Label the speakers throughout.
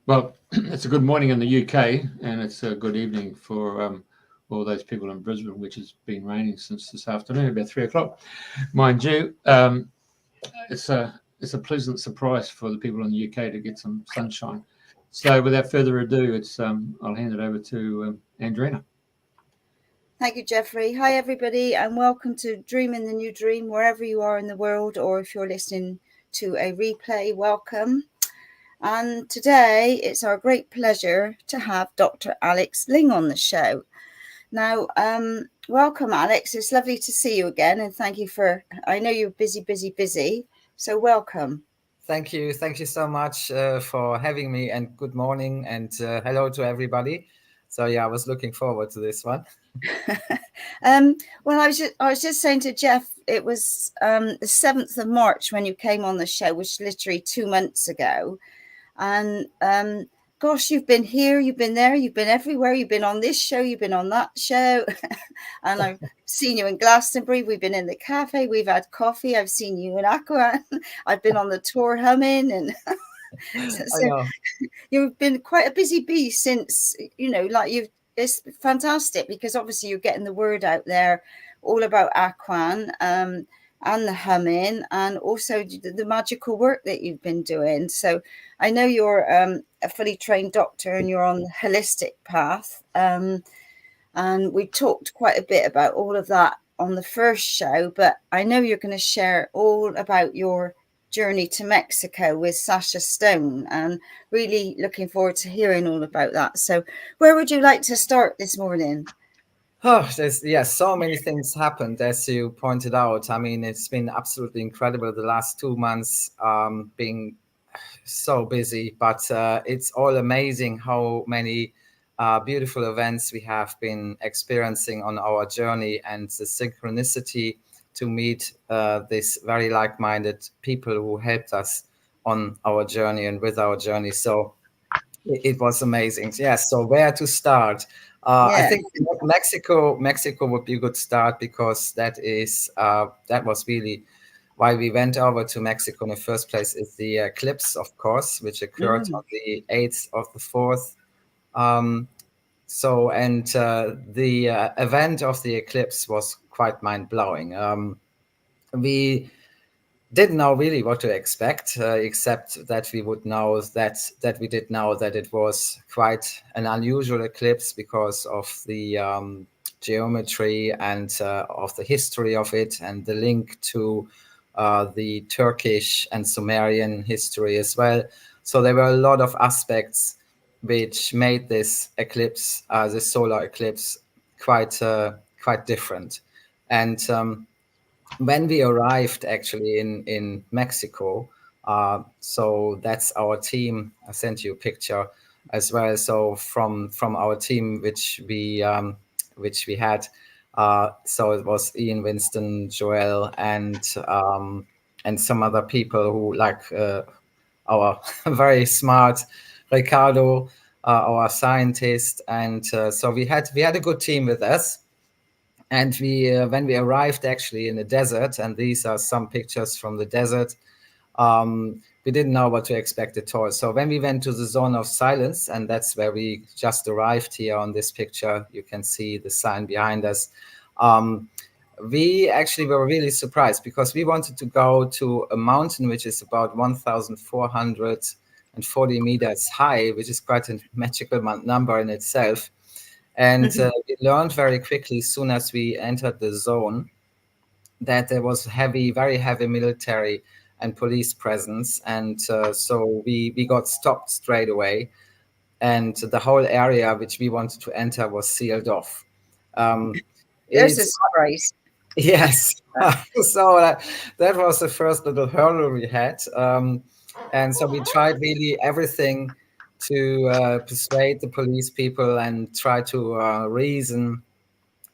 Speaker 1: Well, it's a good morning in the UK, and it's a good evening for all those people in Brisbane, which has been raining since this afternoon, about 3 o'clock. Mind you, it's a pleasant surprise for the people in the UK to get some sunshine. So, without further ado, I'll hand it over to Andrena.
Speaker 2: Thank you, Jeffrey. Hi, everybody, and welcome to Dreaming the New Dream, wherever you are in the world, or if you're listening to a replay, welcome. And today it's our great pleasure to have Dr. Alex Ling on the show. Now, welcome, Alex. It's lovely to see you again, and thank you I know you're busy, so welcome.
Speaker 3: Thank you so much for having me, and good morning, and hello to everybody. So yeah, I was looking forward to this one.
Speaker 2: Well, I was just saying to Jeff, it was the 7th of March when you came on the show, which literally 2 months ago. And gosh, you've been here, you've been there, you've been everywhere. You've been on this show, you've been on that show. And I've seen you in Glastonbury. We've been in the cafe, we've had coffee. I've seen you in Aqua. I've been on the tour humming. And so you've been quite a busy bee since, it's fantastic because obviously you're getting the word out there all about Aquan and the humming, and also the magical work that you've been doing. So I know you're a fully trained doctor and you're on the holistic path. And we talked quite a bit about all of that on the first show, but I know you're going to share all about your journey to Mexico with Sasha Stone, and really looking forward to hearing all about that. So where would you like to start this morning?
Speaker 3: Oh, so many things happened, as you pointed out. I mean, it's been absolutely incredible the last 2 months, being so busy, but it's all amazing how many beautiful events we have been experiencing on our journey, and the synchronicity to meet these very like-minded people who helped us on our journey and with our journey. So it was amazing. Yes. So where to start? I think Mexico would be a good start, because that was really why we went over to Mexico in the first place. Is the eclipse, of course, which occurred on the 8th of the 4th. The event of the eclipse was quite mind-blowing. We didn't know really what to expect, except that we would know that we did know that it was quite an unusual eclipse because of the geometry and of the history of it, and the link to the Turkish and Sumerian history as well. So there were a lot of aspects which made this eclipse, the solar eclipse, quite different. And when we arrived actually in Mexico, so that's our team. I sent you a picture as well. So from our team, which we had, so it was Ian, Winston, Joel, and some other people who, like our very smart Ricardo, our scientist, and so we had a good team with us. And we, when we arrived actually in the desert, and these are some pictures from the desert, we didn't know what to expect at all. So when we went to the zone of silence, and that's where we just arrived here on this picture, you can see the sign behind us. We actually were really surprised, because we wanted to go to a mountain which is about 1,440 meters high, which is quite a magical number in itself. And we learned very quickly, as soon as we entered the zone, that there was very heavy military and police presence. And so we got stopped straight away. And the whole area which we wanted to enter was sealed off.
Speaker 2: There's a surprise.
Speaker 3: Yes. So that was the first little hurdle we had. And so we tried really everything to persuade the police people and try to reason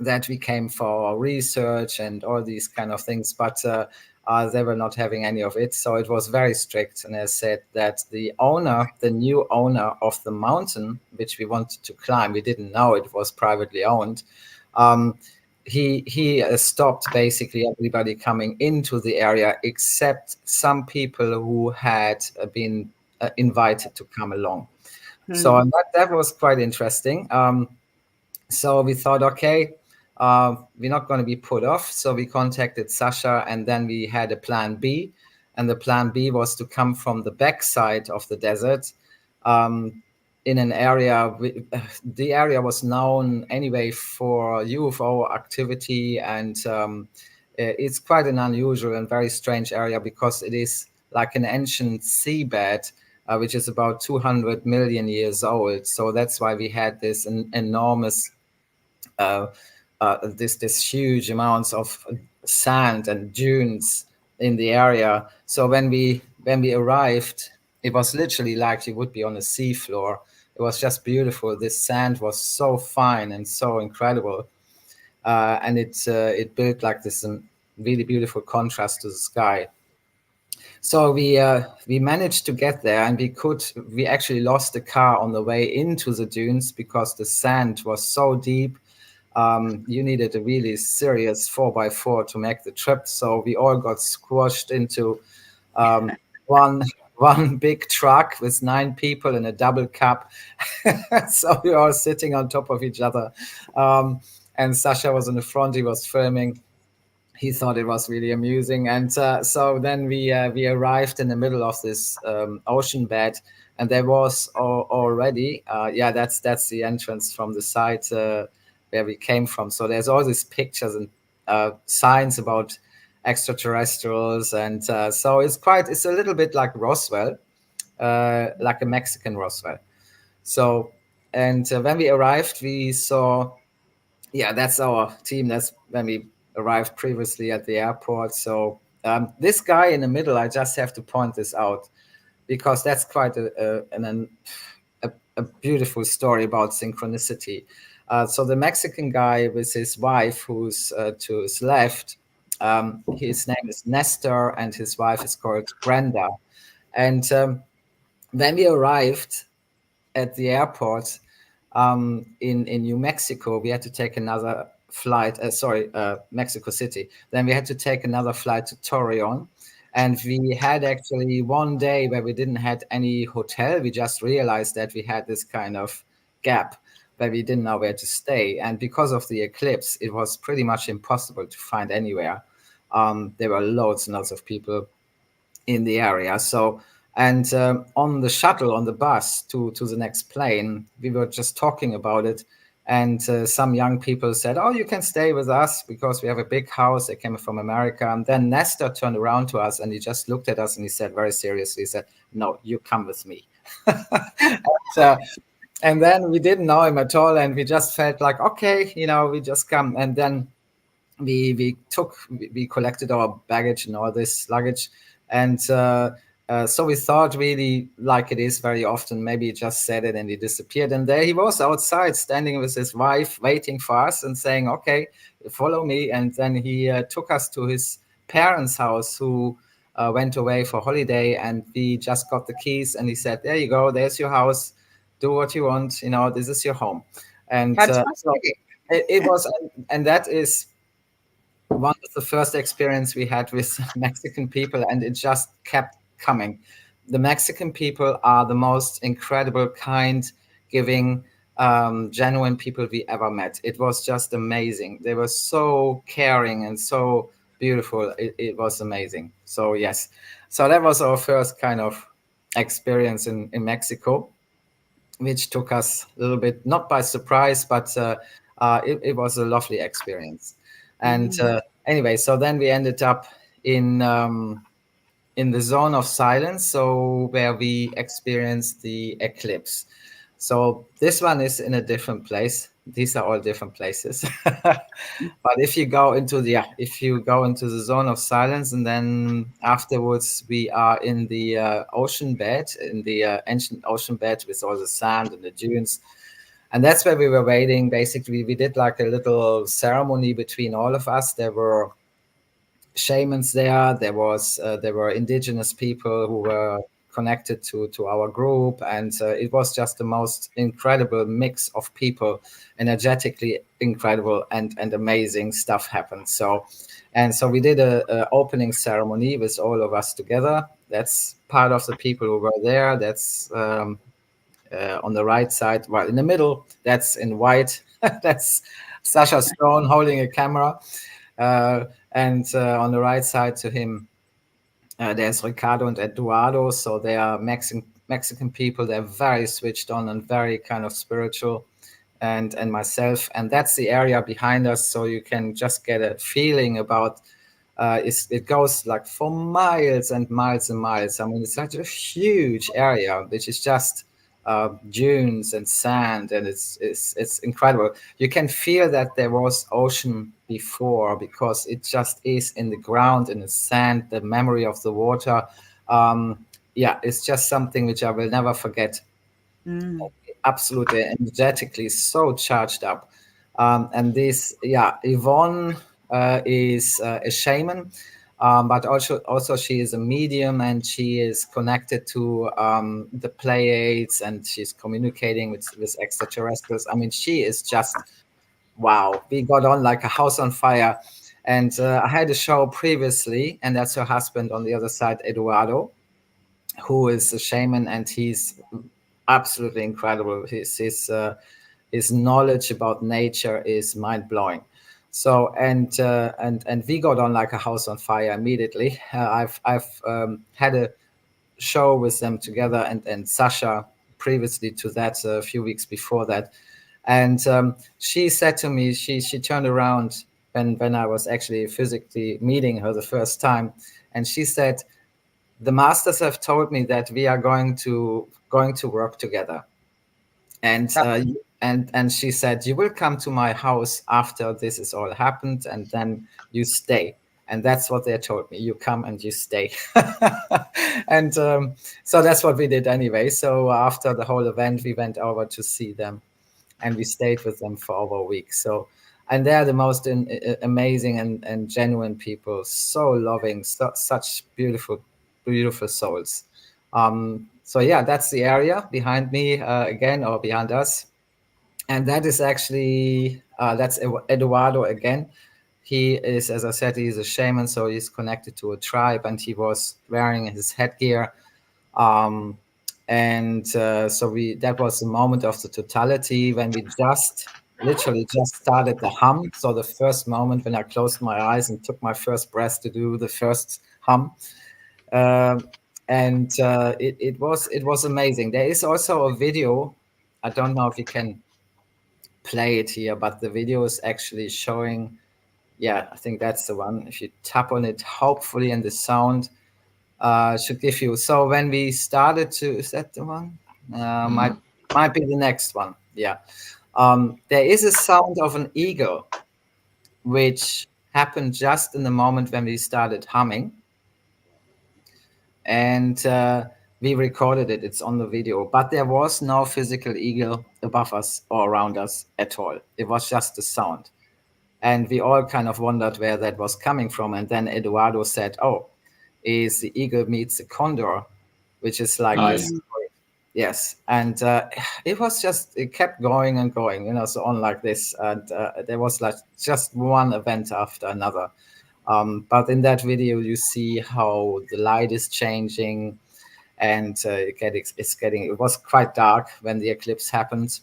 Speaker 3: that we came for research and all these kind of things, but they were not having any of it. So it was very strict. And I said that the new owner of the mountain, which we wanted to climb, we didn't know it was privately owned. He stopped basically everybody coming into the area except some people who had been invited to come along. So and that was quite interesting. So we thought, okay, we're not going to be put off. So we contacted Sasha, and then we had a plan B. And the plan B was to come from the backside of the desert, in an area. The area was known anyway for UFO activity, and it's quite an unusual and very strange area because it is like an ancient seabed, which is about 200 million years old. So that's why we had this enormous, this huge amounts of sand and dunes in the area. So when we arrived, it was literally like you would be on a seafloor. It was just beautiful. This sand was so fine and so incredible, and it built like this really beautiful contrast to the sky. So we managed to get there, and we actually lost the car on the way into the dunes because the sand was so deep. You needed a really serious 4x4 to make the trip. So we all got squashed into one big truck with 9 people in a double cab. So we were all sitting on top of each other. And Sasha was in the front. He was filming. He thought it was really amusing. And so then we arrived in the middle of this ocean bed, and there was already, that's the entrance from the side where we came from. So there's all these pictures and signs about extraterrestrials. And so it's a little bit like Roswell, like a Mexican Roswell. So, and when we arrived, we saw, that's our team. That's when we arrived previously at the airport. So this guy in the middle, I just have to point this out because that's quite a beautiful story about synchronicity. So the Mexican guy with his wife, who's to his left, his name is Nestor, and his wife is called Brenda. And when we arrived at the airport in New Mexico, we had to take another flight. Mexico City. Then we had to take another flight to Torreon. And we had actually one day where we didn't have any hotel. We just realized that we had this kind of gap where we didn't know where to stay. And because of the eclipse, it was pretty much impossible to find anywhere. There were loads and lots of people in the area. So, and on the shuttle, on the bus to the next plane, we were just talking about it. And some young people said, oh, you can stay with us because we have a big house. They came from America. And then Nestor turned around to us and he just looked at us and he said very seriously, he said, no, you come with me. And then we didn't know him at all. And we just felt like, okay, we just come. And then we collected our baggage and all this luggage. And so we thought, really, like it is very often, maybe he just said it and he disappeared. And there he was outside standing with his wife waiting for us and saying, okay, follow me. And then he took us to his parents' house, who went away for holiday. And we just got the keys and he said, there you go, there's your house, do what you want, this is your home. And so it was, and that is one of the first experience we had with Mexican people, and it just kept coming. The Mexican people are the most incredible, kind, giving, genuine people we ever met. It was just amazing. They were so caring and so beautiful. It was amazing. So yes, so that was our first kind of experience in Mexico, which took us a little bit, not by surprise, but it was a lovely experience. And anyway, so then we ended up in the Zone of Silence, so where we experienced the eclipse. So this one is in a different place. These are all different places. But if you go into the Zone of Silence, and then afterwards we are in the ocean bed, in the ancient ocean bed with all the sand and the dunes. And that's where we were waiting. Basically, we did like a little ceremony between all of us. There were shamans there. There were indigenous people who were connected to our group. And it was just the most incredible mix of people, energetically incredible and amazing stuff happened. So we did a opening ceremony with all of us together. That's part of the people who were there. That's on the right side, well, in the middle, that's in white. That's Sasha Stone holding a camera. And on the right side to him, there's Ricardo and Eduardo. So they are Mexican people. They're very switched on and very kind of spiritual. And myself. And that's the area behind us. So you can just get a feeling about it goes like for miles and miles and miles. I mean, it's such a huge area, which is just dunes and sand, and it's incredible. You can feel that there was ocean before because it just is in the ground, in the sand, the memory of the water. Yeah, it's just something which I will never forget. Absolutely energetically so charged up. And this, yeah, Yvonne is a shaman, but also she is a medium, and she is connected to the Pleiades, and she's communicating with extraterrestrials. I mean, she is just, wow. We got on like a house on fire. And I had a show previously, and that's her husband on the other side, Eduardo, who is a shaman, and he's absolutely incredible. His knowledge about nature is mind blowing. So and we got on like a house on fire immediately. I've had a show with them together, and Sasha previously to that, a few weeks before that, and she said to me, she turned around when I was actually physically meeting her the first time, and she said, the masters have told me that we are going to work together. And and she said, you will come to my house after this is all happened, and then you stay. And that's what they told me. You come and you stay. And so that's what we did anyway. So after the whole event, we went over to see them, and we stayed with them for over a week. So, and they're the most amazing and genuine people. So loving, such beautiful souls. So yeah, that's the area behind me again, or behind us. And that is actually, that's Eduardo again. He is, as I said, he's a shaman, so he's connected to a tribe, and he was wearing his headgear. So that was the moment of the totality when we literally just started the hum. So the first moment when I closed my eyes and took my first breath to do the first hum. It was amazing. There is also a video. I don't know if you can play it here, but the video is actually showing. Yeah, I think that's the one. If you tap on it, hopefully, and the sound should give you. So when we started to, is that the one? Might be the next one. Yeah. There is a sound of an eagle, which happened just in the moment when we started humming. And we recorded it. It's on the video. But there was no physical eagle above us or around us at all. It was just the sound. And we all kind of wondered where that was coming from. And then Eduardo said, oh, is the eagle meets the condor, which is like this. Yes. And it kept going and going, so on like this. And there was like just one event after another. But in that video, you see how the light is changing, and it was quite dark when the eclipse happened.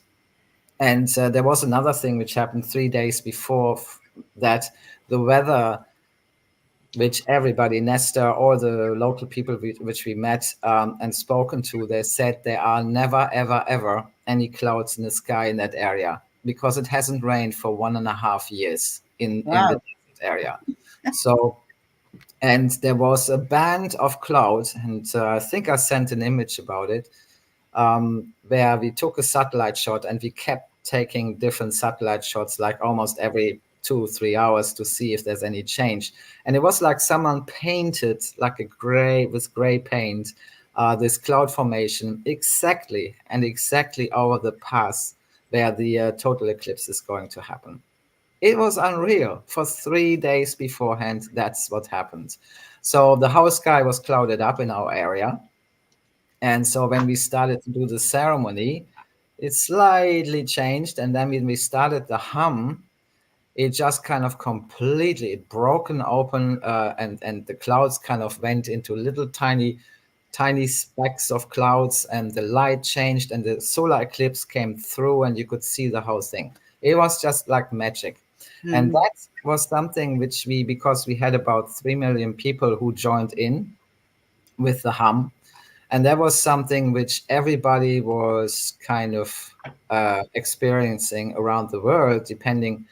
Speaker 3: And there was another thing which happened 3 days before that. The weather, which everybody, Nestor, all the local people which we met and spoken to, they said there are never, ever, ever any clouds in the sky in that area because it hasn't rained for 1.5 years in the area. So, and there was a band of clouds, and I think I sent an image about it, where we took a satellite shot, and we kept taking different satellite shots like almost every 2-3 hours to see if there's any change. And it was like someone painted like with gray paint, this cloud formation exactly over the path where the total eclipse is going to happen. It was unreal. For 3 days beforehand, that's what happened. So the whole sky was clouded up in our area. And so when we started to do the ceremony, it slightly changed. And then when we started the hum, it just kind of completely broken open, and the clouds kind of went into little tiny tiny specks of clouds, and the light changed, and the solar eclipse came through, and you could see the whole thing. It was just like magic. And that was something which because we had about 3 million people who joined in with the hum, and that was something which everybody was kind of experiencing around the world, depending,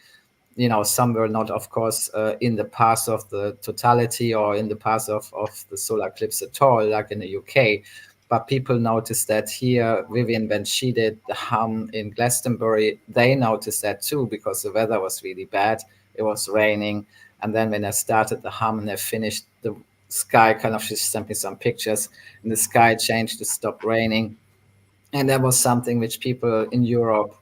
Speaker 3: some were not, of course, in the path of the totality or in the path of the solar eclipse at all, like in the UK. But people noticed that here. Vivian, when she did the hum in Glastonbury, they noticed that too, because the weather was really bad. It was raining. And then when I started the hum and I finished, the sky kind of, she sent me some pictures, and the sky changed to stop raining. And that was something which people in Europe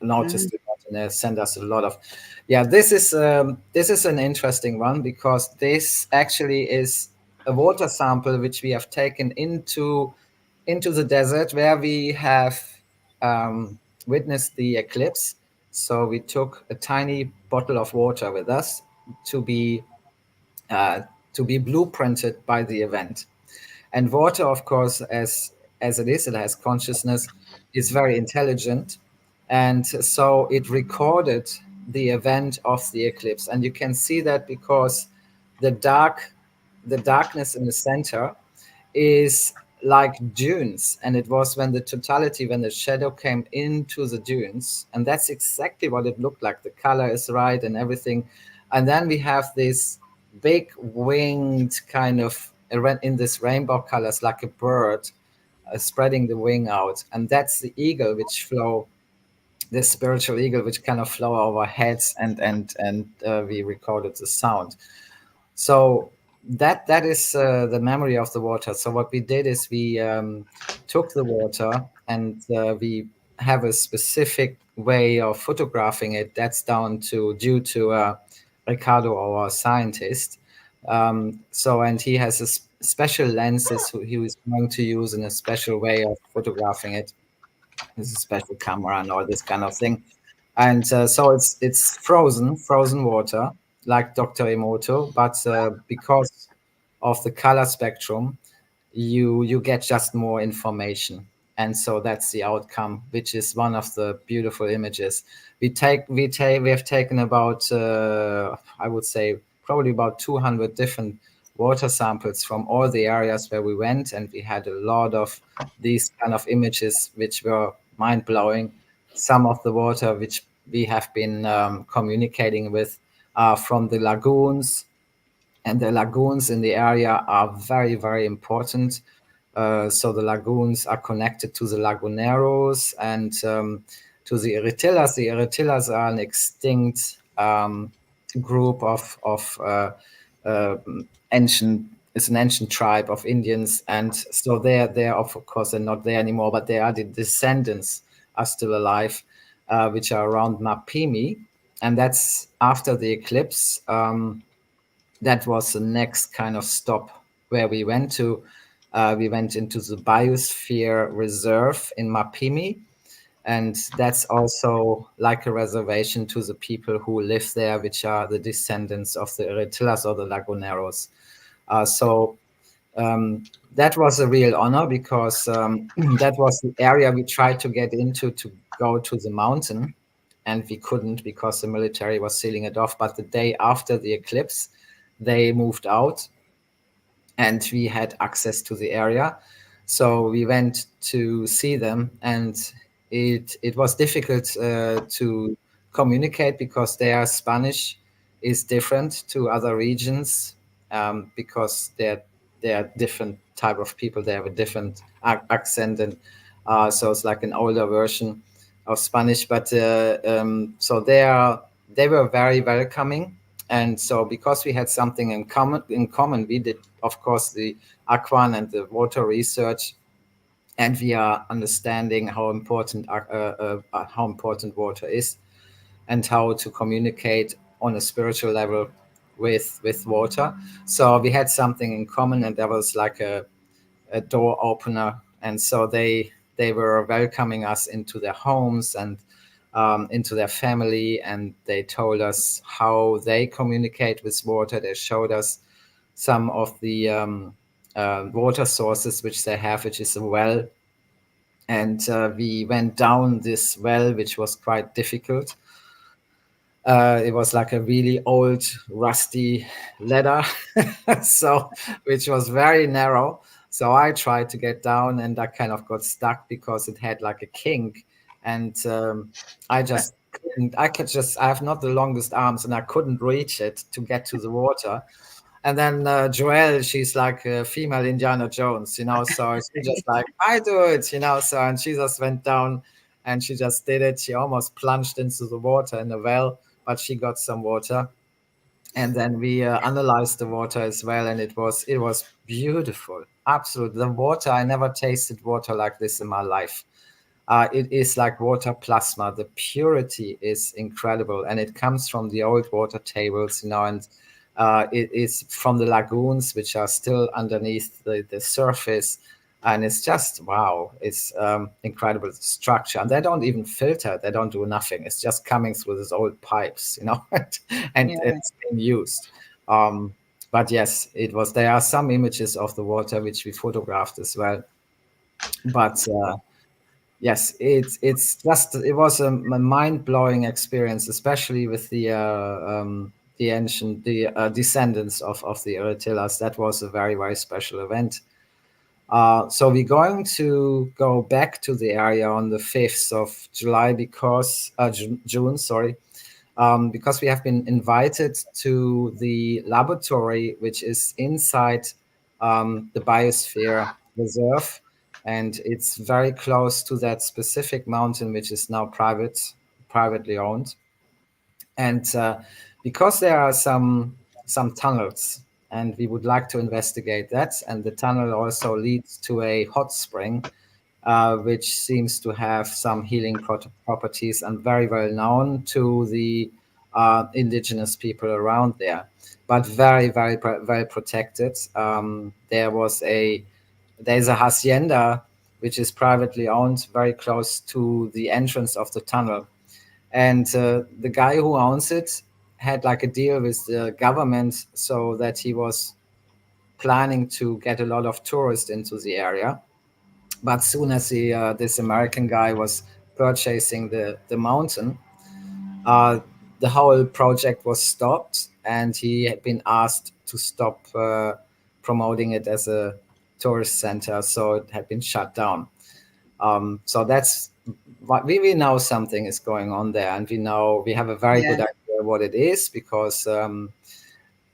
Speaker 3: noticed a lot, and they sent us a lot of. Yeah, this is an interesting one, because this actually is a water sample which we have taken into the desert, where we have witnessed the eclipse. So we took a tiny bottle of water with us to be blueprinted by the event. And water, of course, as it has consciousness, is very intelligent. And so it recorded the event of the eclipse. And you can see that because the darkness in the center is like dunes. And it was when the shadow came into the dunes. And that's exactly what it looked like. The color is right and everything. And then we have this big winged kind of, in this rainbow colors, like a bird spreading the wing out. And that's the eagle which flew, the spiritual eagle which kind of flew over heads, and we recorded the sound. So that is the memory of the water. So what we did is we took the water, and we have a specific way of photographing it. That's due to Ricardo, our scientist. And he has special lenses he was going to use in a special way of photographing it. There's a special camera and all this kind of thing. And so it's frozen water, like Dr. Emoto, but because of the color spectrum, you get just more information. And so that's the outcome, which is one of the beautiful images. We have taken about I would say probably about 200 different water samples from all the areas where we went, and we had a lot of these kind of images which were mind-blowing. Some of the water which we have been communicating with are from the lagoons, and the lagoons in the area are very, very important. So the lagoons are connected to the Laguneros and to the Eretillas. The Eretillas are an extinct group of ancient. It's an ancient tribe of Indians, and so they're of course they're not there anymore, but they are the descendants are still alive, which are around Mapimi, and that's after the eclipse. That was the next kind of stop where we went to. We went into the Biosphere Reserve in Mapimi, and that's also like a reservation to the people who live there, which are the descendants of the Eretillas or the Laguneros. So that was a real honor, because that was the area we tried to get into to go to the mountain, and we couldn't because the military was sealing it off. But the day after the eclipse, they moved out, and we had access to the area. So we went to see them, and it was difficult to communicate, because their Spanish is different to other regions, because they're different type of people. They have a different accent, and so it's like an older version of Spanish. But so they were very welcoming. And so because we had something in common, we did, of course, the aquan and the water research, and we are understanding how important water is, and how to communicate on a spiritual level with water. So we had something in common, and that was like a door opener. And so they were welcoming us into their homes and into their family, and they told us how they communicate with water. They showed us some of the water sources which they have, which is a well. And we went down this well, which was quite difficult. It was like a really old, rusty ladder, so which was very narrow. So I tried to get down, and I kind of got stuck because it had like a kink, and I just couldn't. I have not the longest arms, and I couldn't reach it to get to the water. And then Joelle, she's like a female Indiana Jones, so she just like, I do it, so, and she just went down and she just did it. She almost plunged into the water in the well, but she got some water. And then we analyzed the water as well, and it was beautiful. Absolutely. The water, I never tasted water like this in my life. It is like water plasma. The purity is incredible, and it comes from the old water tables, and it is from the lagoons, which are still underneath the surface. And it's just, wow, it's incredible structure. And they don't even filter, they don't do nothing. It's just coming through these old pipes, and it's being used. But yes, it was, there are some images of the water which we photographed as well. But yes, it was a mind-blowing experience, especially with the ancient descendants of the Urutillas. That was a very, very special event. So we're going to go back to the area on the 5th of July because June, sorry, because we have been invited to the laboratory, which is inside the biosphere reserve, and it's very close to that specific mountain, which is now privately owned. And because there are some tunnels, and we would like to investigate that, and the tunnel also leads to a hot spring, which seems to have some healing properties and very well known to the indigenous people around there, but very, very, very protected. There's a hacienda which is privately owned, very close to the entrance of the tunnel. And the guy who owns it had like a deal with the government, so that he was planning to get a lot of tourists into the area. But soon as this American guy was purchasing the mountain, the whole project was stopped, and he had been asked to stop promoting it as a tourist center, so it had been shut down. So that's what we know, something is going on there, and we have a very good idea what it is, because a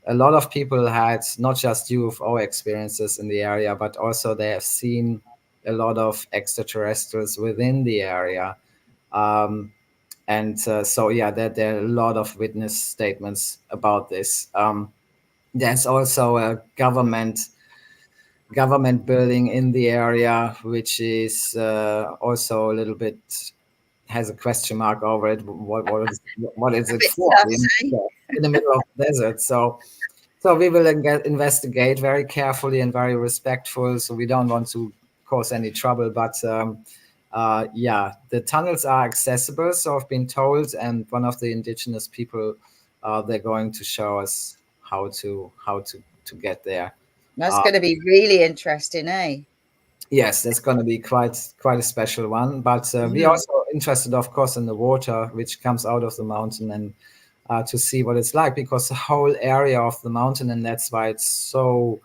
Speaker 3: lot of people had not just UFO experiences in the area, but also they have seen a lot of extraterrestrials within the area. And so, yeah, there are a lot of witness statements about this. There's also a government building in the area, which is also a little bit, has a question mark over it. What is it for? In the middle of the desert. So we will investigate very carefully and very respectful. So we don't want to cause any trouble. But yeah, the tunnels are accessible, so I've been told. And one of the indigenous people, they're going to show us how to get there.
Speaker 2: That's going to be really interesting, eh?
Speaker 3: Yes, that's going to be quite a special one. But we're also interested, of course, in the water which comes out of the mountain, and to see what it's like, because the whole area of the mountain, and that's why it's so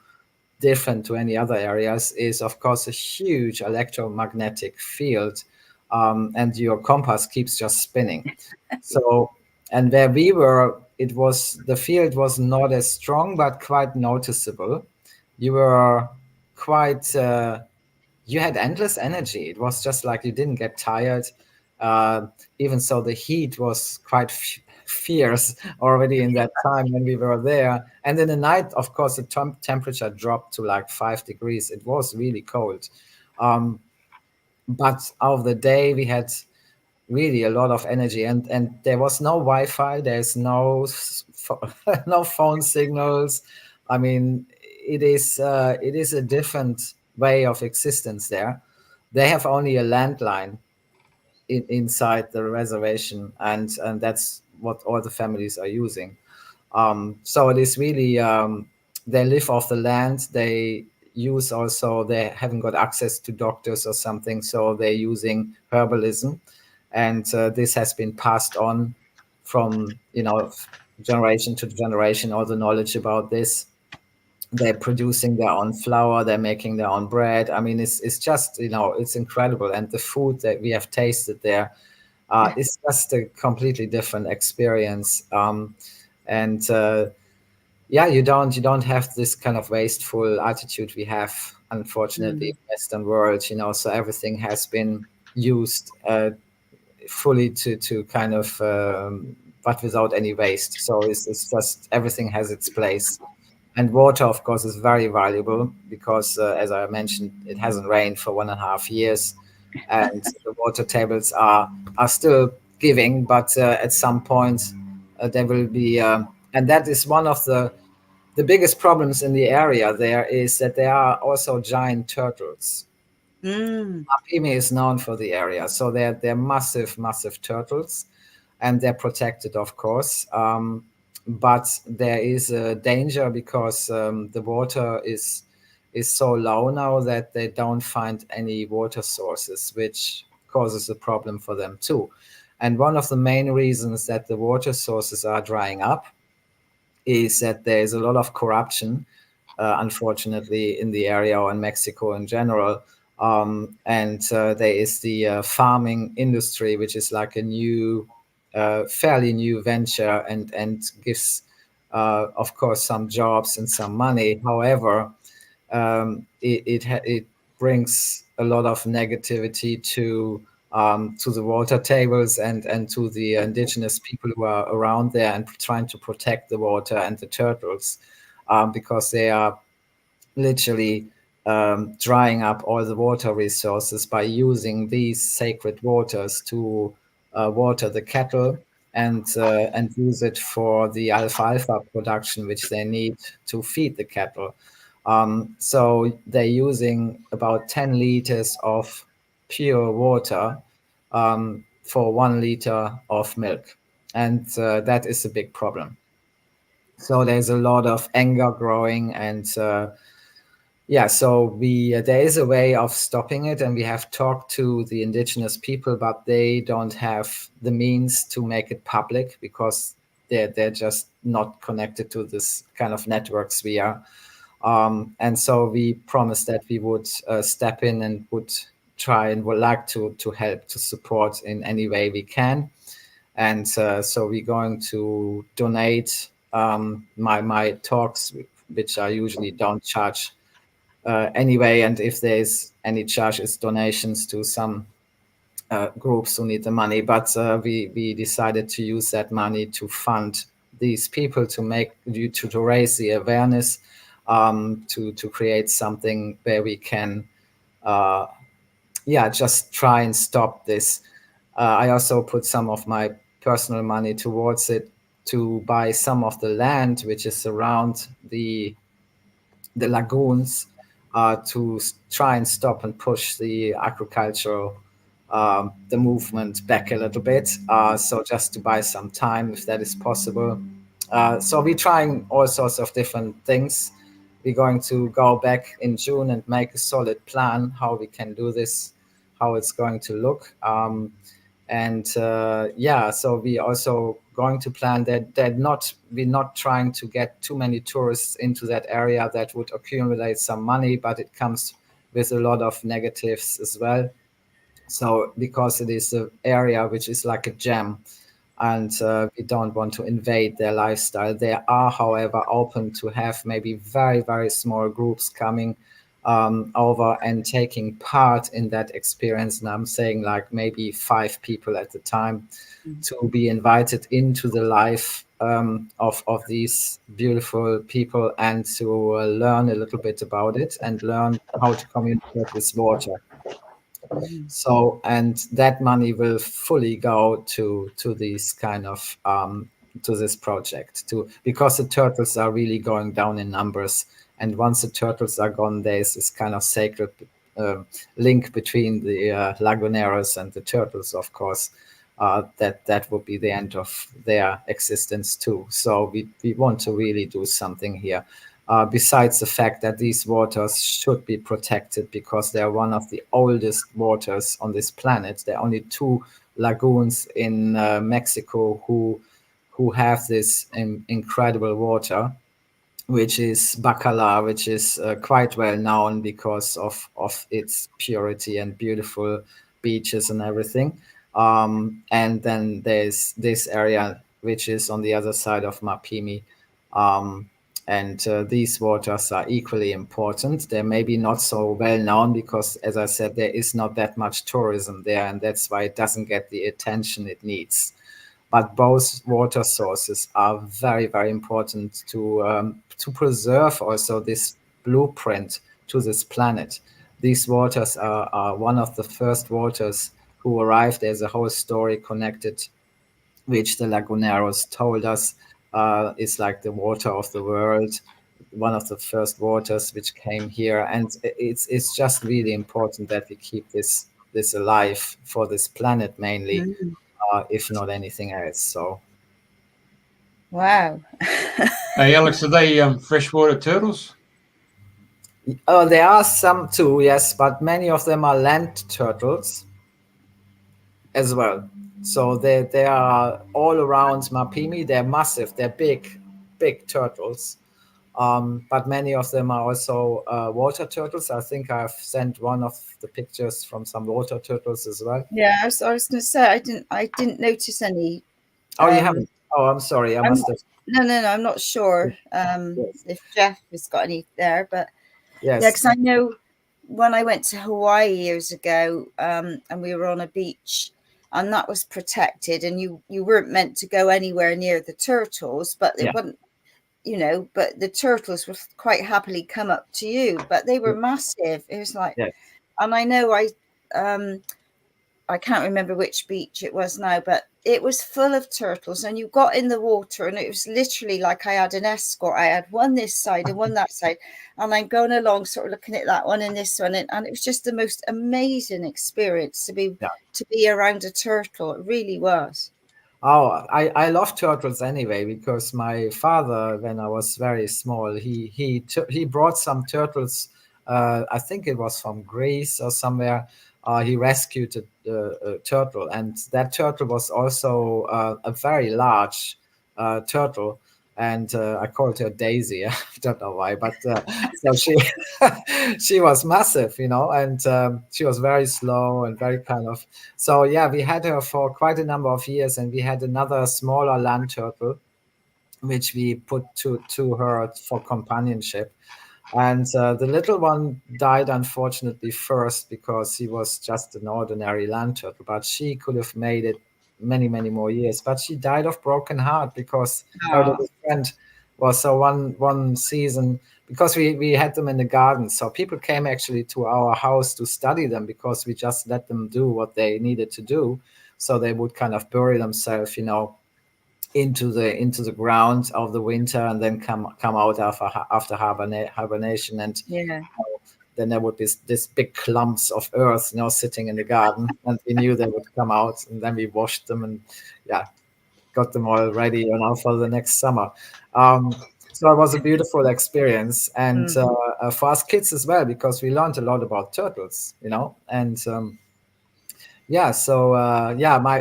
Speaker 3: different to any other areas, is of course a huge electromagnetic field, and your compass keeps just spinning. So, and where we were, the field was not as strong, but quite noticeable. You were quite you had endless energy. It was just like you didn't get tired. Even so, the heat was quite fierce already in that time when we were there. And in the night, of course, the temperature dropped to like 5 degrees. It was really cold. But out of the day, we had really a lot of energy, and there was no Wi-Fi. There's no no phone signals. I mean, it is a different way of existence there. They have only a landline inside the reservation, and that's what all the families are using. So it is really, they live off the land. use also, they haven't got access to doctors or something, so they're using herbalism, and this has been passed on from generation to generation, all the knowledge about this. They're producing their own flour, they're making their own bread. I mean, it's just, it's incredible. And the food that we have tasted there is just a completely different experience. And yeah, you don't have this kind of wasteful attitude we have, unfortunately, in the Western world, so everything has been used fully to kind of, but without any waste. So it's just, everything has its place. And water, of course, is very valuable because, as I mentioned, it hasn't rained for 1.5 years, and the water tables are still giving, but at some point there will be, and that is one of the biggest problems in the area. There is that there are also giant turtles. Apimi is known for the area, so they're massive turtles, and they're protected, of course. But there is a danger because the water is so low now that they don't find any water sources, which causes a problem for them too. And one of the main reasons that the water sources are drying up is that there is a lot of corruption, unfortunately, in the area, or in Mexico in general. And there is the farming industry, which is like a new, fairly new venture, and gives, of course, some jobs and some money. However, it brings a lot of negativity to the water tables and to the indigenous people who are around there and trying to protect the water and the turtles, because they are literally drying up all the water resources by using these sacred waters to water the cattle and use it for the alfalfa production, which they need to feed the cattle. So they're using about 10 liters of pure water for 1 liter of milk. And that is a big problem. So there's a lot of anger growing, and yeah, so there is a way of stopping it, and we have talked to the indigenous people, but they don't have the means to make it public because they're just not connected to this kind of networks we are. And so we promised that we would step in and would try and would like to help, to support in any way we can. And so we're going to donate my talks, which I usually don't charge anyway. And if there's any charge, it's donations to some groups who need the money. But we decided to use that money to fund these people, to raise the awareness, to create something where we can just try and stop this. I also put some of my personal money towards it to buy some of the land which is around the lagoons, to try and stop and push the agricultural the movement back a little bit. So just to buy some time, if that is possible. So we're trying all sorts of different things. We're going to go back in June and make a solid plan how we can do this, how it's going to look. So we also going to plan that we're not trying to get too many tourists into that area. That would accumulate some money, but it comes with a lot of negatives as well. So because it is an area which is like a gem, and we don't want to invade their lifestyle. They are, however, open to have maybe very, very small groups coming over and taking part in that experience. And I'm saying like maybe 5 people at the time, to be invited into the life of these beautiful people, and to learn a little bit about it and learn how to communicate with water. So, and that money will fully go to these kind of to this project, because the turtles are really going down in numbers. And once the turtles are gone, there's this kind of sacred link between the Laguneros and the turtles, of course. That would be the end of their existence too. So we want to really do something here. besides the fact that these waters should be protected because they are one of the oldest waters on this planet. There are only 2 lagoons in Mexico who have this incredible water, which is Bacala, which is quite well known because of its purity and beautiful beaches and everything. And then there's this area which is on the other side of Mapimi. And these waters are equally important. They're maybe not so well known because, as I said, there is not that much tourism there, and that's why it doesn't get the attention it needs. But both water sources are very, very important to preserve also this blueprint to this planet. These waters are one of the first waters who arrived. There's a whole story connected, which the Laguneros told us is like the water of the world, one of the first waters which came here. And it's just really important that we keep this alive for this planet mainly, if not anything else. So,
Speaker 2: Wow.
Speaker 1: Hey, Alex, are they freshwater turtles?
Speaker 3: there are some too, yes, but many of them are land turtles as well. So they are all around Mapimi. They're massive. They're big turtles. But many of them are also water turtles. I think I've sent one of the pictures from some water turtles as well.
Speaker 2: Yeah, I was going to say I didn't notice any.
Speaker 3: Oh, you haven't? Oh, I'm sorry. I must have.
Speaker 2: No, I'm not sure
Speaker 3: Yes.
Speaker 2: if Jeff has got any there, but
Speaker 3: Yes.
Speaker 2: yeah, because I know when I went to Hawaii years ago, and we were on a beach, and that was protected, and you weren't meant to go anywhere near the turtles, but it wasn't, but the turtles would quite happily come up to you, but they were massive. It was like,
Speaker 3: Yes.
Speaker 2: and I know I can't remember which beach it was now, but it was full of turtles, and you got in the water and it was literally like I had an escort. I had one this side and one that side, and I'm going along sort of looking at that one and this one, and it was just the most amazing experience to be around a turtle. It really was.
Speaker 3: Oh, I love turtles anyway because my father, when I was very small, he brought some turtles. I think it was from Greece or somewhere. He rescued a turtle, and that turtle was also a very large turtle. And I called her Daisy. I don't know why, but so she was massive, and she was very slow and very kind of. So yeah, we had her for quite a number of years, and we had another smaller land turtle, which we put to her for companionship. And the little one died unfortunately first because he was just an ordinary land turtle, but she could have made it many more years. But she died of broken heart because her little friend was so one season, because we had them in the garden. So people came actually to our house to study them because we just let them do what they needed to do. So they would kind of bury themselves, into the ground of the winter and then come out after hibernation, and then there would be this big clumps of earth sitting in the garden, and we knew they would come out, and then we washed them and got them all ready for the next summer. So it was a beautiful experience, and for us kids as well, because we learned a lot about turtles, and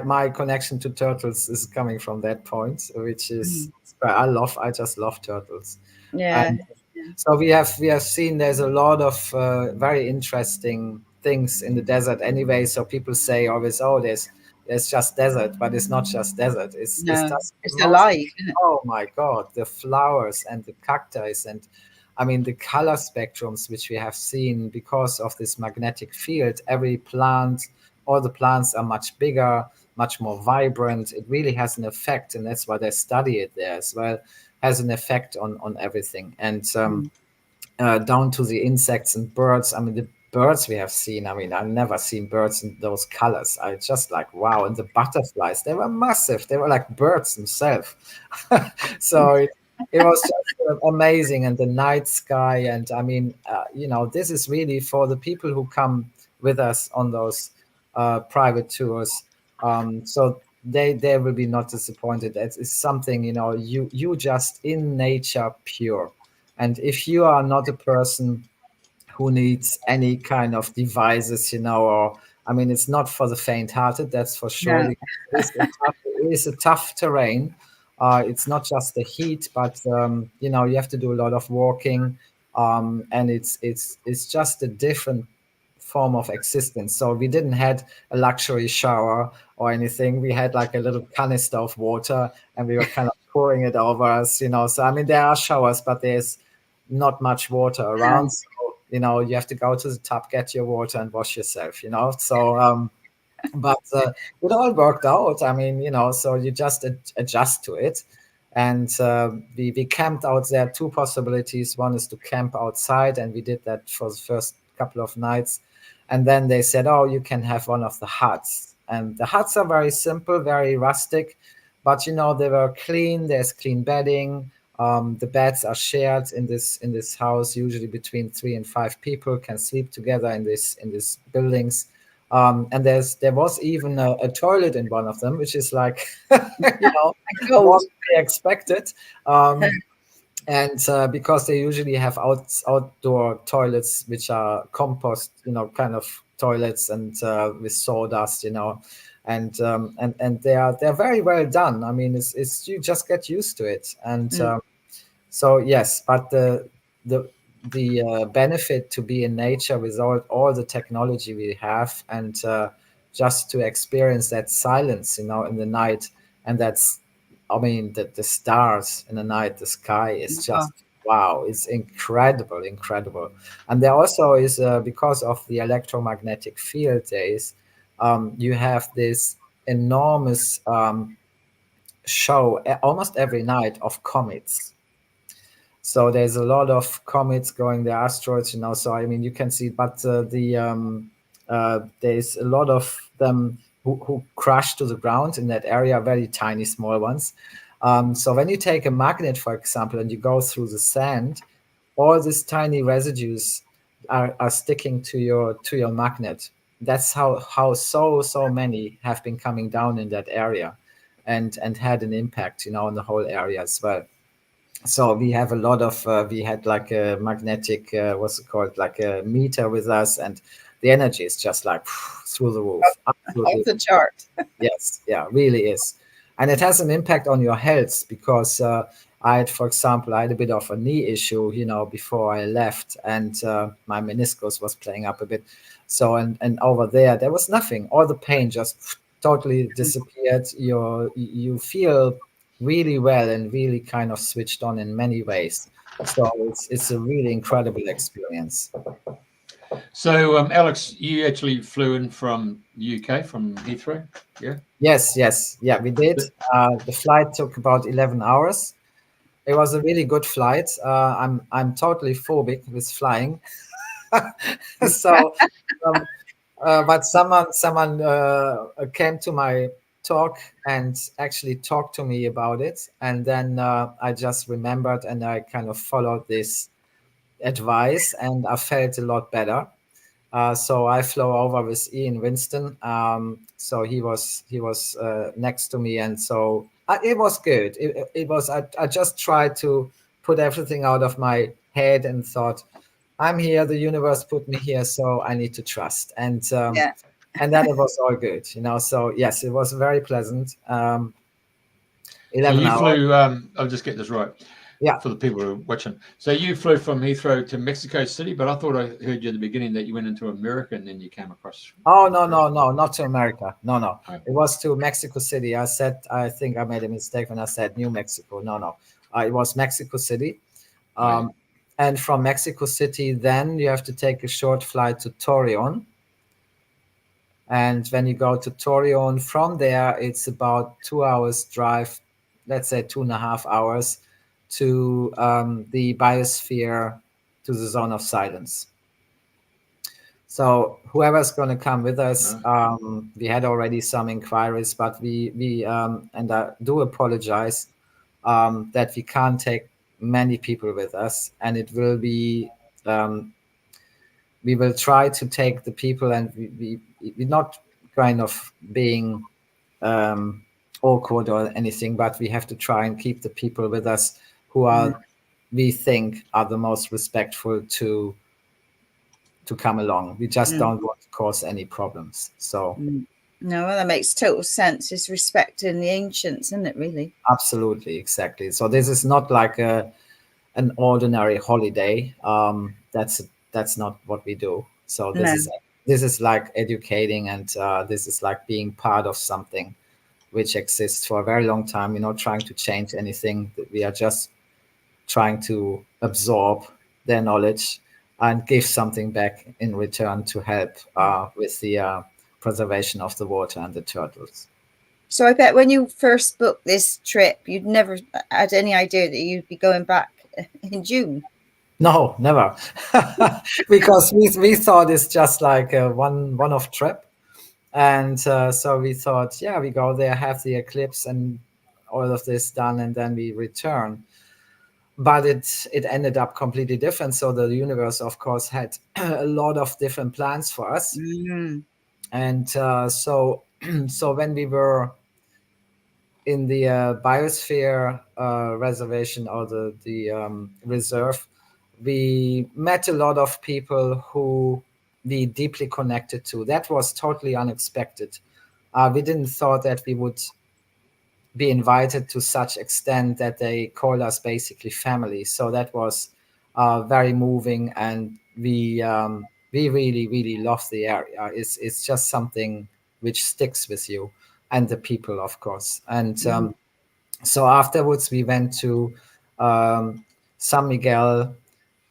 Speaker 3: my connection to turtles is coming from that point, which is I just love turtles. And so we have seen there's a lot of very interesting things in the desert anyway. So people say always, oh, there's just desert, but it's not just desert. It's
Speaker 2: alive, isn't it?
Speaker 3: Oh my God, the flowers and the cacti, and I mean the color spectrums which we have seen because of this magnetic field. Every plant, all the plants are much bigger, much more vibrant. It really has an effect, and that's why they study it there as well. Has an effect on everything, and down to the insects and birds. I mean, the birds we have seen. I mean, I've never seen birds in those colors. I just like, wow. And the butterflies, they were massive. They were like birds themselves. So it was just amazing. And the night sky. And I mean, this is really for the people who come with us on those private tours. So they will be not disappointed. It's something, you just in nature pure. And if you are not a person who needs any kind of devices, or I mean, it's not for the faint-hearted, that's for sure.
Speaker 2: No.
Speaker 3: It is a tough terrain. It's not just the heat, but you have to do a lot of walking, and it's just a different form of existence. So we didn't had a luxury shower or anything. We had like a little canister of water, and we were kind of pouring it over us. So I mean, there are showers, but there's not much water around. So, you have to go to the tub, get your water, and wash yourself. So but it all worked out. I mean, so you just adjust to it. And we camped out there. Two possibilities. One is to camp outside, and we did that for the first couple of nights. And then they said, oh, you can have one of the huts. And the huts are very simple, very rustic, but they were clean. There's clean bedding. The beds are shared in this house. Usually between 3 and 5 people can sleep together in these buildings. And there was even a toilet in one of them, which is like, what they expected. And because they usually have outdoor toilets, which are compost, kind of toilets, and with sawdust, and they're very well done. I mean, it's you just get used to it. And so yes, but the benefit to be in nature with all the technology we have, and just to experience that silence, in the night, and that's, I mean, the stars in the night, the sky is just wow, it's incredible. And there also is because of the electromagnetic field, you have this enormous show almost every night of comets. So there's a lot of comets going, the asteroids, so I mean, you can see, but there's a lot of them who crash to the ground in that area, very tiny, small ones. So when you take a magnet, for example, and you go through the sand, all these tiny residues are sticking to your magnet. That's how so many have been coming down in that area, and had an impact, on the whole area as well. So we have a lot of we had like a magnetic what's it called, like a meter with us, and the energy is just like through the roof.
Speaker 2: Off the chart.
Speaker 3: Yes, yeah, really is. And it has an impact on your health, because for example, I had a bit of a knee issue, before I left, and my meniscus was playing up a bit. So and over there was nothing. All the pain just totally disappeared. You feel really well and really kind of switched on in many ways. So it's a really incredible experience.
Speaker 1: So, Alex, you actually flew in from the UK, from Heathrow, yeah?
Speaker 3: Yes, yeah, we did. The flight took about 11 hours. It was a really good flight. I'm totally phobic with flying, so but someone came to my talk and actually talked to me about it, and then I just remembered, and I kind of followed this advice, and I felt a lot better. So I flew over with Ian Winston. So he was next to me, and so it was good. It was. I just tried to put everything out of my head and thought, I'm here. The universe put me here, so I need to trust. And and then it was all good, So yes, it was very pleasant. 11
Speaker 1: so you
Speaker 3: hours.
Speaker 1: flew. I'll just get this right.
Speaker 3: Yeah.
Speaker 1: For the people who are watching. So you flew from Heathrow to Mexico City, but I thought I heard you at the beginning that you went into America and then you came across.
Speaker 3: Oh, no, not to America. No.
Speaker 1: Oh.
Speaker 3: It was to Mexico City. I think I made a mistake when I said New Mexico. No. It was Mexico City. And from Mexico City, then you have to take a short flight to Torreon. And when you go to Torreon, from there, it's about 2 hours drive, let's say 2.5 hours, to the biosphere, to the zone of silence. So whoever's going to come with us, we had already some inquiries, but we and I do apologize that we can't take many people with us, and it will be we will try to take the people, and we're not kind of being awkward or anything, but we have to try and keep the people with us who are we think are the most respectful to come along. We just don't want to cause any problems. So
Speaker 2: no, well, that makes total sense. It's respecting the ancients, isn't it, really?
Speaker 3: absolutely, exactly. So this is not like an ordinary holiday. That's not what we do. So this is like educating, and this is like being part of something which exists for a very long time. We're not trying to change anything. We are just trying to absorb their knowledge and give something back in return to help with the preservation of the water and the turtles.
Speaker 2: So I bet when you first booked this trip, you'd never had any idea that you'd be going back in June.
Speaker 3: No, never, because we thought it's just like a one-off trip, and so we thought, yeah, we go there, have the eclipse, and all of this done, and then we return. But it ended up completely different. So the universe, of course, had a lot of different plans for us, and so so when we were in the biosphere reservation, or the reserve, we met a lot of people who we deeply connected to. That was totally unexpected. We didn't thought that we would be invited to such extent that they call us basically family. So that was very moving, and we really love the area. It's just something which sticks with you, and the people, of course. And so afterwards, we went to San Miguel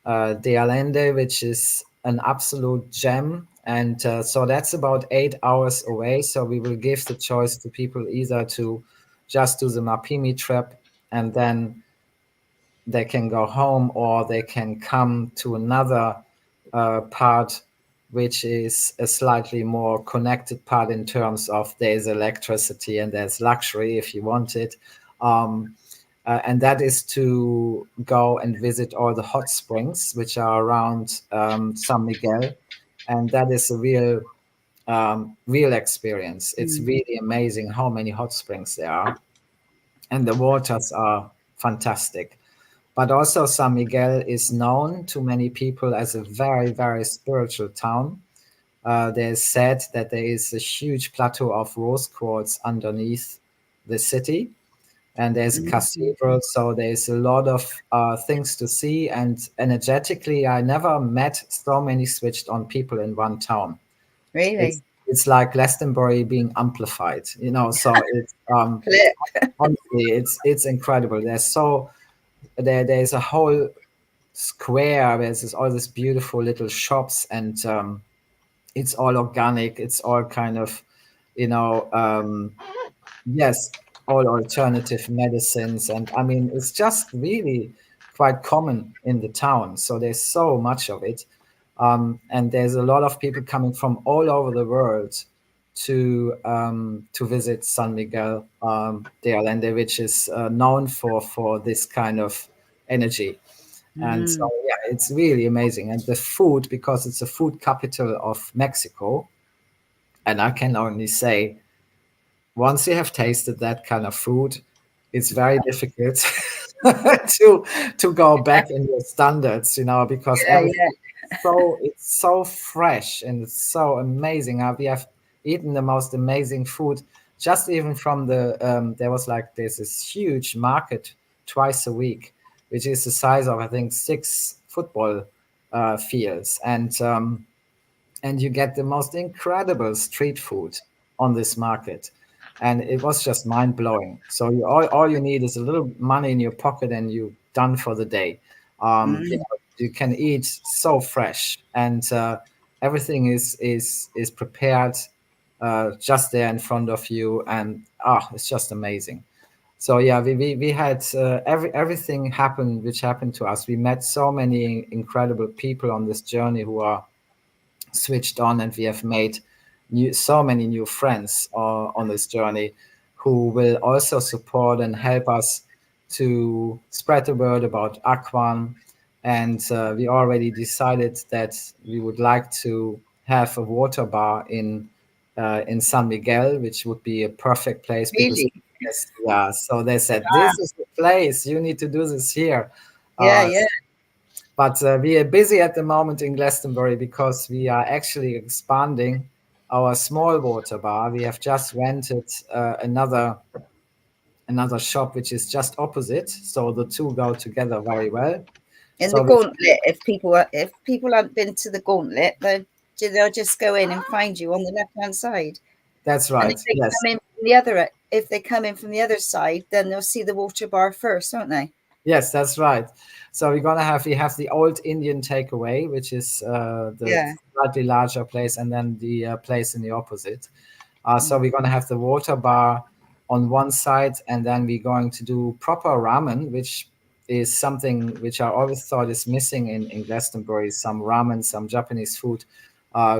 Speaker 3: de Allende, which is an absolute gem. And so that's about 8 hours away. So we will give the choice to people either to just do the Mapimi trip and then they can go home, or they can come to another part, which is a slightly more connected part in terms of there's electricity and there's luxury if you want it. And that is to go and visit all the hot springs which are around San Miguel, and that is a real experience. It's really amazing how many hot springs there are, and the waters are fantastic. But also, San Miguel is known to many people as a very spiritual town. There's said that there is a huge plateau of rose quartz underneath the city, and there's a cathedral, so there's a lot of things to see. And energetically, I never met so many switched on people in one town.
Speaker 2: Really?
Speaker 3: It's like Glastonbury being amplified, you know. So it's honestly, it's incredible. There's a whole square where there's all these beautiful little shops, and it's all organic. It's all kind of, you know, yes, all alternative medicines. And I mean, it's just really quite common in the town. So there's so much of it. And there's a lot of people coming from all over the world to visit San Miguel de Allende, which is known for this kind of energy. And so, yeah, it's really amazing. And the food, because it's a food capital of Mexico, and I can only say, once you have tasted that kind of food, it's very difficult to go back in your standards, you know, because everything it's so fresh and it's so amazing. We have eaten the most amazing food, just even from the there's this huge market twice a week, which is the size of, I think, 6 football fields, and you get the most incredible street food on this market. And it was just mind blowing. So all you need is a little money in your pocket, and you're done for the day. You can eat so fresh, and everything is prepared just there in front of you, and it's just amazing. So yeah, we had everything happen which happened to us. We met so many incredible people on this journey who are switched on, and we have made so many new friends on this journey, who will also support and help us to spread the word about Aquan. And we already decided that we would like to have a water bar in San Miguel, which would be a perfect place.
Speaker 2: Really?
Speaker 3: Yes, yeah. So they said, this is the place, you need to do this here.
Speaker 2: Yeah.
Speaker 3: But we are busy at the moment in Glastonbury because we are actually expanding our small water bar. We have just rented another shop which is just opposite, so the two go together very well.
Speaker 2: In
Speaker 3: So
Speaker 2: the Gauntlet, if people haven't been to the Gauntlet, they'll just go in and find you on the left-hand side.
Speaker 3: That's
Speaker 2: And
Speaker 3: right.
Speaker 2: if they
Speaker 3: Yes.
Speaker 2: come in from the other side, then they'll see the water bar first, won't they?
Speaker 3: Yes, that's right. So we have the old Indian takeaway, which is the slightly larger place, and then the place in the opposite. So we're gonna have the water bar on one side, and then we're going to do proper ramen, which is something which I always thought is missing in Glastonbury. Some ramen, some Japanese food,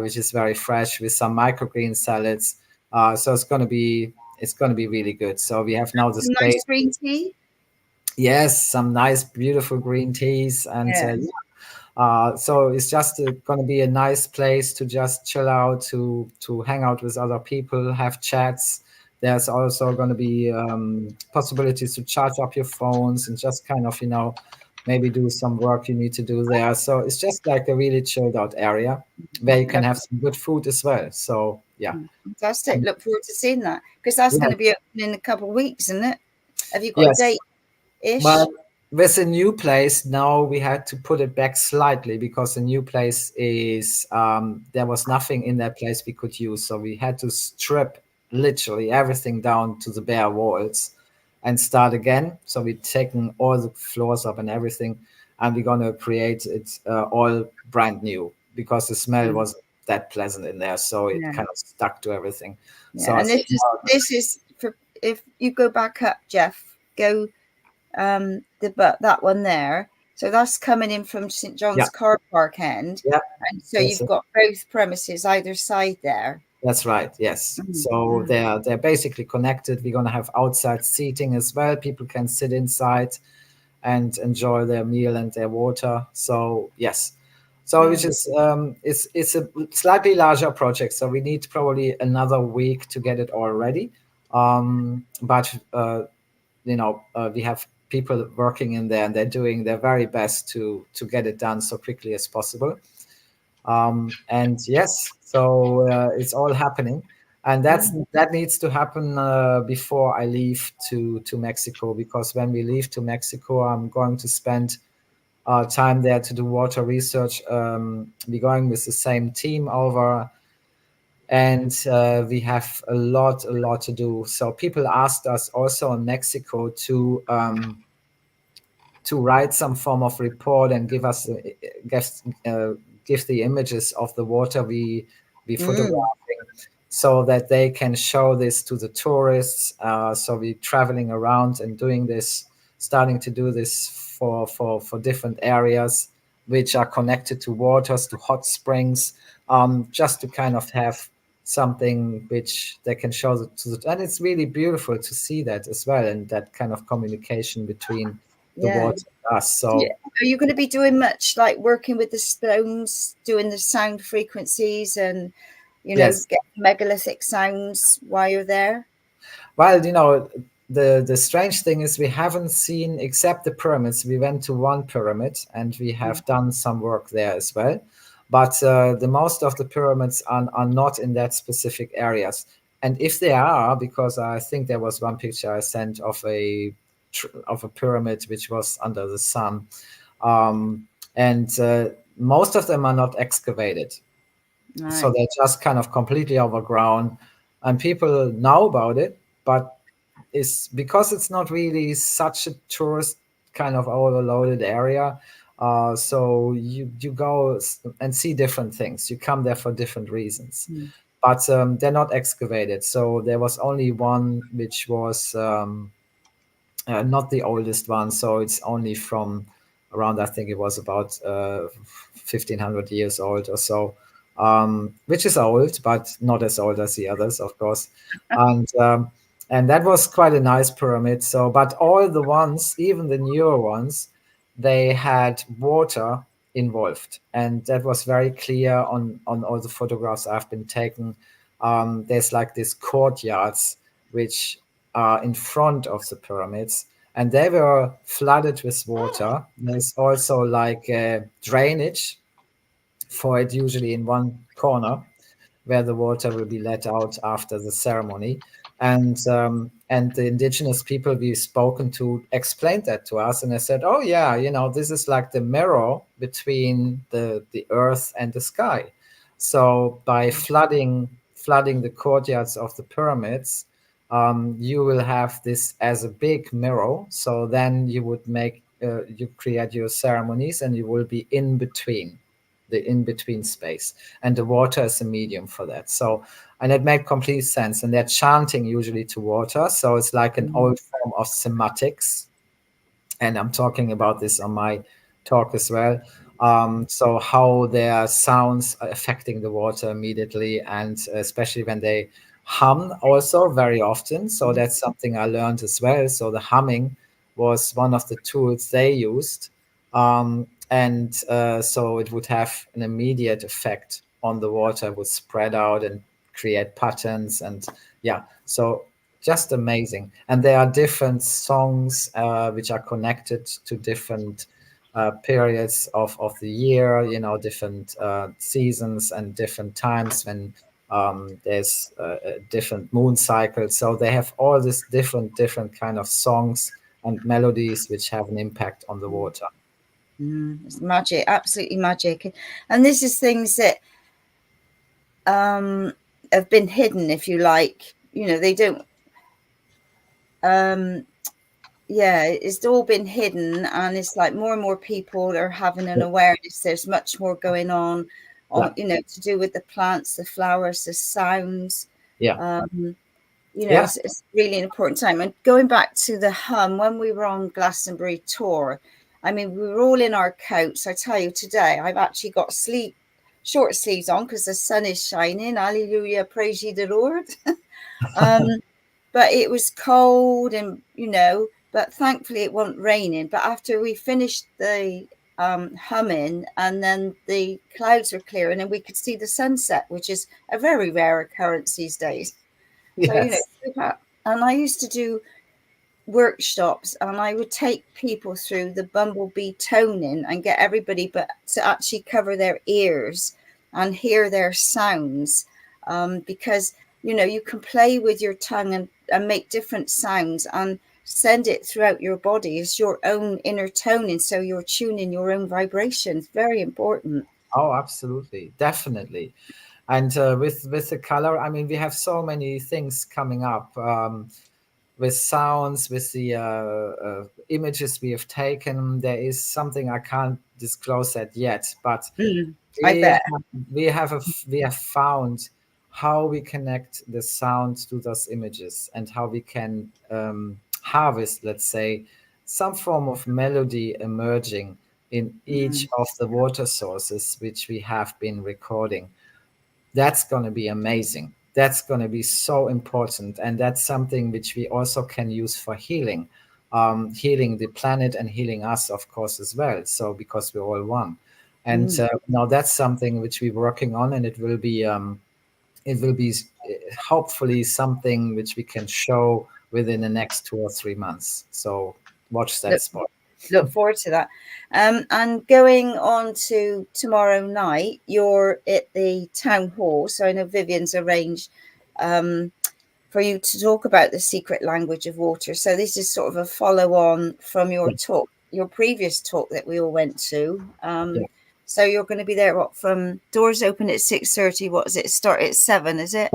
Speaker 3: which is very fresh with some microgreen salads. So it's gonna be really good. So we have now the
Speaker 2: Some
Speaker 3: space.
Speaker 2: nice green tea.
Speaker 3: Yes, some nice, beautiful green teas, and so it's just going to be a nice place to just chill out, to hang out with other people, have chats. There's also going to be possibilities to charge up your phones and just kind of, maybe do some work you need to do there. So it's just like a really chilled out area where you can have some good food as well. So yeah,
Speaker 2: Fantastic. Look forward to seeing that, because that's going to be open in a couple of weeks, isn't it? Have you got a date-ish?
Speaker 3: Well, with a new place now, we had to put it back slightly because the new place is there was nothing in that place we could use, so we had to strip literally everything down to the bare walls and start again. So we've taken all the floors up and everything, and we're gonna create it all brand new because the smell wasn't that pleasant in there, so it kind of stuck to everything. So
Speaker 2: and this is for, if you go back up, Jeff, go that one there. So that's coming in from St John's car park end.
Speaker 3: Yeah.
Speaker 2: And so you've got both premises either side there.
Speaker 3: That's right. Yes. So they're basically connected. We're gonna have outside seating as well. People can sit inside and enjoy their meal and their water. So yes. So which is it's a slightly larger project. So we need probably another week to get it all ready. But we have people working in there and they're doing their very best to get it done so quickly as possible. And yes, so it's all happening, and that needs to happen before I leave to Mexico, because when we leave to Mexico, I'm going to spend time there to do water research. We're going with the same team over, and we have a lot to do. So people asked us also in Mexico to write some form of report and give us give the images of the water we photographing, so that they can show this to the tourists. So we're traveling around and doing this, starting to do this for different areas which are connected to waters, to hot springs, just to kind of have something which they can show and it's really beautiful to see that as well, and that kind of communication between the water and us. So
Speaker 2: are you going to be doing much like working with the stones, doing the sound frequencies and get megalithic sounds while you're there?
Speaker 3: Well, the strange thing is we haven't seen, except the pyramids. We went to one pyramid and we have done some work there as well, but the most of the pyramids are not in that specific areas. And if they are, because I think there was one picture I sent of a pyramid which was under the sun, and most of them are not excavated. Right. So they're just kind of completely overgrown, and people know about it, but it's because it's not really such a tourist kind of overloaded area. So you go and see different things. You come there for different reasons, but they're not excavated. So there was only one which was not the oldest one. So it's only from around, I think it was about 1500 years old or so, which is old, but not as old as the others, of course. And that was quite a nice pyramid. So, but all the ones, even the newer ones, they had water involved, and that was very clear on all the photographs I've been taken. There's like these courtyards which are in front of the pyramids, and they were flooded with water. There's also like a drainage for it, usually in one corner, where the water will be let out after the ceremony. And the indigenous people we've spoken to explained that to us, and they said, "Oh yeah, this is like the mirror between the earth and the sky." So by flooding the courtyards of the pyramids, you will have this as a big mirror. So then you would you create your ceremonies, and you will be in between space, and the water is a medium for that. So, and it made complete sense. And they're chanting usually to water, so it's like an old form of sematics, and I'm talking about this on my talk as well. So how their sounds are affecting the water immediately, and especially when they hum also very often. So that's something I learned as well. So the humming was one of the tools they used. And so it would have an immediate effect on the water, it would spread out and create patterns. And yeah, so just amazing. And there are different songs which are connected to different periods of the year, different seasons and different times when there's a different moon cycle. So they have all these different kind of songs and melodies which have an impact on the water.
Speaker 2: It's magic, absolutely magic. And this is things that have been hidden, if you like. They don't it's all been hidden, and it's like more and more people are having an awareness. There's much more going on to do with the plants, the flowers, the sounds. It's really an important time. And going back to the hum, when we were on Glastonbury tour, I mean, we were all in our coats. I tell you, today I've actually got short sleeves on because the sun is shining. Hallelujah, praise ye the Lord. But it was cold, and but thankfully it wasn't raining. But after we finished the humming, and then the clouds were clearing, and we could see the sunset, which is a very rare occurrence these days.
Speaker 3: Yes.
Speaker 2: So and I used to do workshops, and I would take people through the bumblebee toning and get everybody but to actually cover their ears and hear their sounds, because you can play with your tongue and make different sounds and send it throughout your body as your own inner toning, so you're tuning your own vibrations. Very important.
Speaker 3: Oh, absolutely, definitely. And with the color, I mean, we have so many things coming up with sounds, with the images we have taken. There is something I can't disclose that yet, but we have found how we connect the sound to those images, and how we can harvest, let's say, some form of melody emerging in each of the water sources which we have been recording. That's going to be amazing. That's going to be so important. And that's something which we also can use for healing, healing the planet and healing us, of course, as well. So because we're all one. And now that's something which we're working on, and it will be hopefully something which we can show within the next 2 or 3 months. So watch that spot.
Speaker 2: Look forward to that. And going on to tomorrow night, you're at the town hall. So I know Vivian's arranged for you to talk about the secret language of water. So this is sort of a follow on from your talk, your previous talk that we all went to. So you're going to be there, from doors open at 6:30? What is it? Start at 7, is it?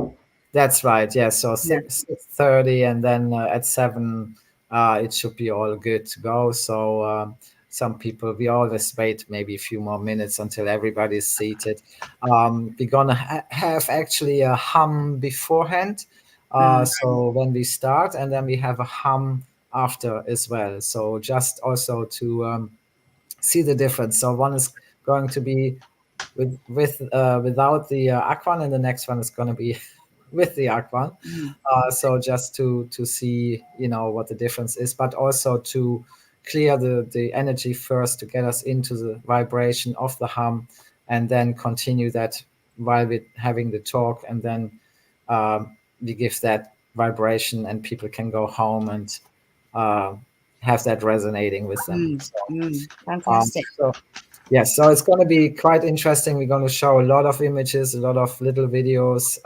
Speaker 3: That's right. Yeah. So 6:30, and then at 7, it should be all good to go. So some people, we always wait maybe a few more minutes until everybody's seated. We're gonna have actually a hum beforehand. So when we start, and then we have a hum after as well. So just also to see the difference. So one is going to be without the aquan, and the next one is going to be with the aquan. So just to see what the difference is, but also to clear the energy first, to get us into the vibration of the hum, and then continue that while we're having the talk, and then we give that vibration, and people can go home and have that resonating with them.
Speaker 2: Fantastic.
Speaker 3: Yes, so it's going to be quite interesting. We're going to show a lot of images, a lot of little videos.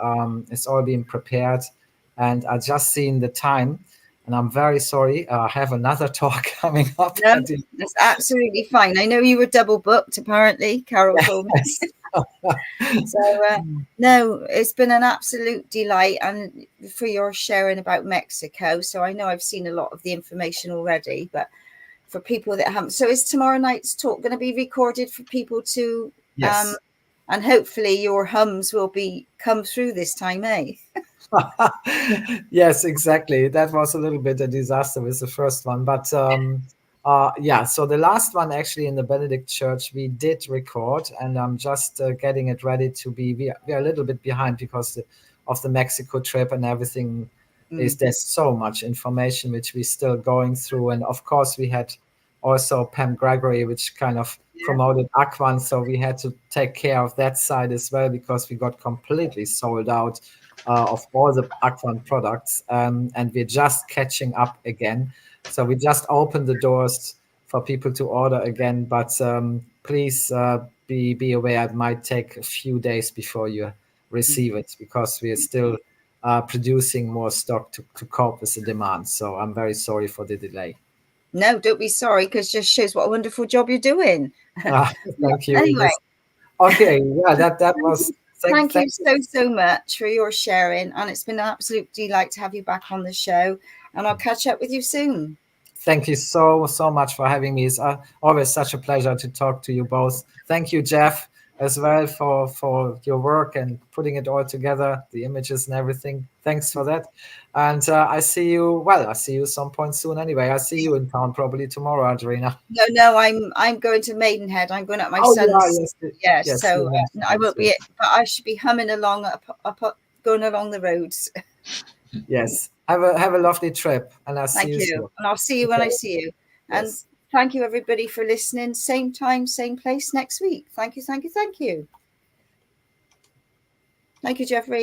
Speaker 3: It's all being prepared, and I just seen the time, and I'm very sorry. I have another talk coming up.
Speaker 2: No, that's absolutely fine. I know you were double booked, apparently. Carol told me. So, no, it's been an absolute delight, and for your sharing about Mexico. So I know I've seen a lot of the information already, but for people that haven't, so is tomorrow night's talk going to be recorded for people to?
Speaker 3: Yes.
Speaker 2: And hopefully your hums will come through this time, eh?
Speaker 3: Yes, exactly. That was a little bit a disaster with the first one, but yeah. So the last one actually in the Benedict Church we did record, and I'm just getting it ready to be. We are a little bit behind because of the Mexico trip and everything. There's so much information which we're still going through, and of course we had also Pam Gregory, which kind of promoted Aquan, so we had to take care of that side as well because we got completely sold out of all the Aquan products, and we're just catching up again. So we just opened the doors for people to order again, but please be aware it might take a few days before you receive it because we're still producing more stock to cope with the demand. So I'm very sorry for the delay.
Speaker 2: No, don't be sorry, because just shows what a wonderful job you're doing.
Speaker 3: Thank you.
Speaker 2: Anyway.
Speaker 3: Okay, yeah, that was.
Speaker 2: Thank you so much for your sharing, and it's been an absolute delight to have you back on the show, and I'll catch up with you soon.
Speaker 3: Thank you so much for having me. It's always such a pleasure to talk to you both. Thank you, Jeff, as well for your work and putting it all together, the images and everything. Thanks for that. And I see you some point soon anyway. I see you in town probably tomorrow, Andrena.
Speaker 2: No, I'm going to Maidenhead. I'm going up my son's. Yes, so I won't be, but I should be humming along going along the roads.
Speaker 3: Yes. Have a lovely trip, and I'll see you soon.
Speaker 2: And I'll see you when I see you. And thank you everybody for listening. Same time, same place next week. Thank you. Thank you, Jeffrey.